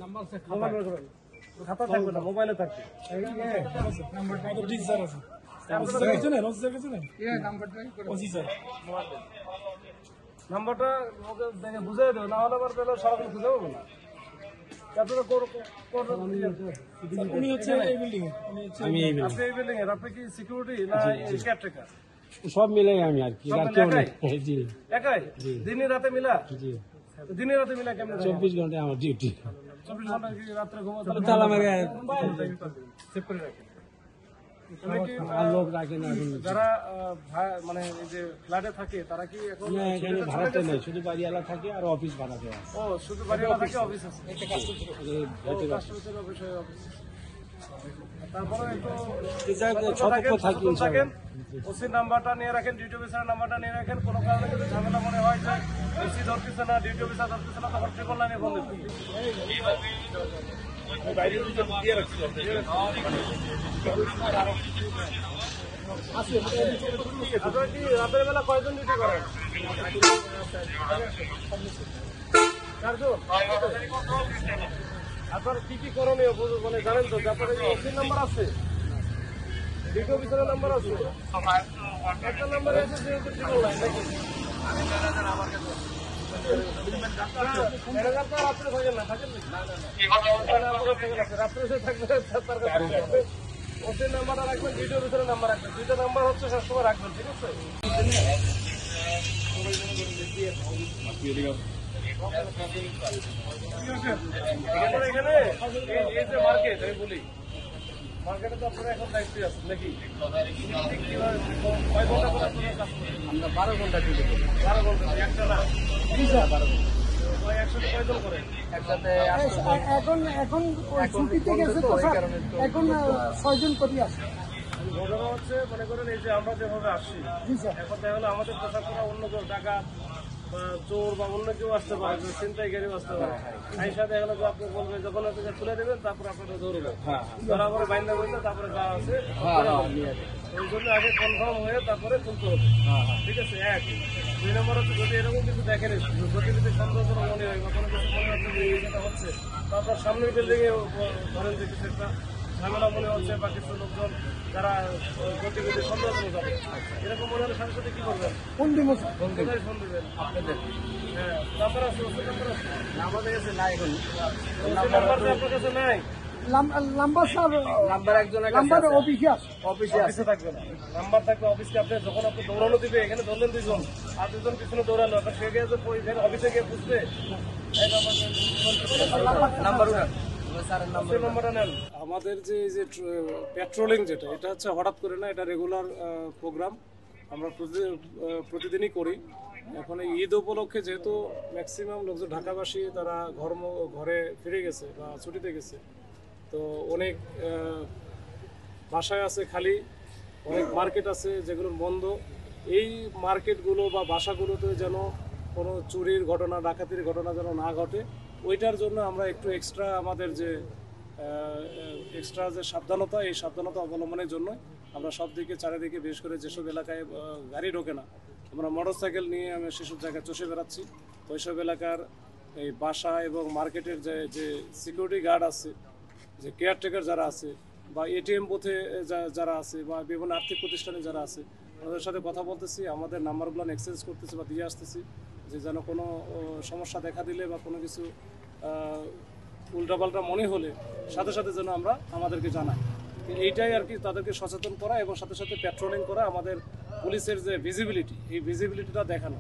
Number সে খাতা করবেন, খাতা থাকবে না, মোবাইলে থাকবে। নাম্বারটা তো ঠিক স্যার আছে। আপনারা কিছু না, রোজ কিছু না। নাম্বারটা ওসি স্যার। নাম্বারটা ওকে দেখে বুঝিয়ে দেব, না হলে আবার তাহলে সারাদিন খুঁজে পাবো না। উনি হচ্ছে এই বিল্ডিং এ, আমি এই আপনি এই বিল্ডিং এর, আপনি কি সিকিউরিটি না কেয়ারটেকার? সব মিলে আমি আর কি, আর কেউ নেই। জি একাই দিনে রাতে মিলা? জি, দিনে রাতে মিলা কেমন? 24 ঘন্টা আমার ডিউটি। 24 ঘন্টা কি রাত্রে ঘুমাতে তালা মেরে সেভ করে রাখেন? আর লোক রাখে না এখন। যারা মানে এই যে ফ্ল্যাটে থাকে তারা কি এখন না, এখানে ভাড়াতে নেই, শুধু বাড়িওয়ালা থাকে আর অফিস ভাড়া দেওয়া। ও শুধু বাড়িওয়ালা থাকে, অফিস আছে? কাস্টমার বিষয়ে অফিস। তারপরে একটু সতর্ক থাকি থাকেন, ওসি নাম্বারটা নিয়ে রাখেন, ডিউটি অফিসারের নাম্বারটা নিয়ে রাখেন। কোনো কারণে যদি ঝামেলা মনে হয় যে ওসি ধরতেছে না, ডিউটি অফিসার ধরতেছে না, তখন ট্রিপল লাইনে ফোন দেবেন। আপনারা কি রাতের বেলা কয়জন ডিউটি করেন? 4 জন? আপনার কি কি করণীয় মানে জানেন তো? আপনার ওসির নাম্বার আছে, ডিউটি অফিসারের নাম্বার আছে, একটা নাম্বারে আছে যেহেতু ট্রিপল লাইন নাকি? রাত্রে থাকেন না, থাকেন রাত্রে থাকবে তার কাছে ওসির নাম্বারটা রাখবেন, ডিউটি অফিসারের নাম্বার রাখবেন, দুইটা নাম্বার হচ্ছে সবসময় রাখবেন, ঠিক আছে? এখানে এই যে মার্কেট, আমি বলি মার্কেটে তো আপনারা এখন দায়িত্বে আছেন নাকি? কয় ঘন্টা করে আপনারা কাজ করেন? আমরা 12 ঘন্টা ডিউটি করি। 12 ঘন্টা একটা না? 12 ঘন্টা। একসাথে কয়জন করেন? একসাথে এখন ছুটিতে গেছে তো স্যার, এখন 6 জন করি আছে। ঘটনা হচ্ছে, মনে করেন এই যে আমরা যেভাবে আসছি, এখন দেখা হলো আমাদের পোশাক করা অন্য কেউ ডাকাত বা চোর বা অন্য কেউ আসতে পারে, চিন্তায় গাড়ি আসতে পারে। আইসা দেখা গেলো যে আপনি বলবেন যখন আপনি খুলে দেবেন, তারপর আপনারা ধরবেন, ধরা করে বাইন্দা বললে তারপরে যা আছে ওই জন্য আগে কনফার্ম হয়ে তারপরে তুলতে হবে, ঠিক আছে? 1 2 নম্বর হচ্ছে যদি এরকম কিছু দেখেন, গতিবিধি সন্দেহজনক মনে হয় বা কোনো কিছু মনে হচ্ছে যে এই যেটা হচ্ছে, তারপর সামনের বিল্ডিং এ ধরেন যে কিছু একটা ঝামেলা মনে হচ্ছে বা কিছু লোকজন যারা গতিবিধি সন্দেহজনক যাবে, এরকম মনে হলে সাথে সাথে কি করবেন? ফোন দিব ফোন দিবেন আপনাদের। হ্যাঁ, নাম্বার আছে, ওসি নাম্বার আছে? আমাদের কাছে নাই এখন। নাম্বার আপনার কাছে নাই? নাম্বার স্যার, নাম্বার একজনের নাম্বার অফিসে আছে। অফিসে থাকবে না, নাম্বার থাকবে অফিসে। আপনি যখন আপনি দৌড়ানো দিবে, এখানে ধরলেন 2 জন আর 2 জন পিছনে দৌড়ালো, আপনার সে গিয়ে অফিসে গিয়ে বুঝবে নাম্বারটা নেন। আমাদের যে পেট্রোলিং যেটা, এটা হচ্ছে হঠাৎ করে না, এটা রেগুলার প্রোগ্রাম, আমরা প্রতিদিনই করি। এখন ঈদ উপলক্ষে যেহেতু ম্যাক্সিমাম লোকজন ঢাকাবাসী তারা ঘরে ফিরে গেছে বা ছুটিতে গেছে, তো অনেক বাসায় আছে খালি, অনেক মার্কেট আছে যেগুলো বন্ধ। এই মার্কেটগুলো বা বাসাগুলোতে যেন কোনো চুরির ঘটনা, ডাকাতির ঘটনা যেন না ঘটে, ওইটার জন্য আমরা একটু এক্সট্রা আমাদের যে সাবধানতা, এই সাবধানতা অবলম্বনের জন্য আমরা সব দিকে চারিদিকে, বিশেষ করে যেসব এলাকায় গাড়ি ঢোকে না, আমরা মোটরসাইকেল নিয়ে আমি সেসব জায়গায় চষে বেড়াচ্ছি। ওইসব এলাকার এই বাসা এবং মার্কেটের যে সিকিউরিটি গার্ড আছে, যে কেয়ারটেকার যারা আছে, বা এটিএম বুথে যারা আছে, বা বিভিন্ন আর্থিক প্রতিষ্ঠানে যারা আছে, ওদের সাথে কথা বলতেছি, আমাদের নাম্বারগুলো এক্সচেঞ্জ করতেছি বা দিয়ে আসতেছি, যে যেন কোনো সমস্যা দেখা দিলে বা কোনো কিছু উল্টাপাল্টা মনে হলে সাথে সাথে যেন আমরা আমাদেরকে জানাই। এইটাই আর কি, তাদেরকে সচেতন করা এবং সাথে সাথে পেট্রোলিং করা, আমাদের পুলিশের যে ভিজিবিলিটি, এই ভিজিবিলিটিটা দেখানো।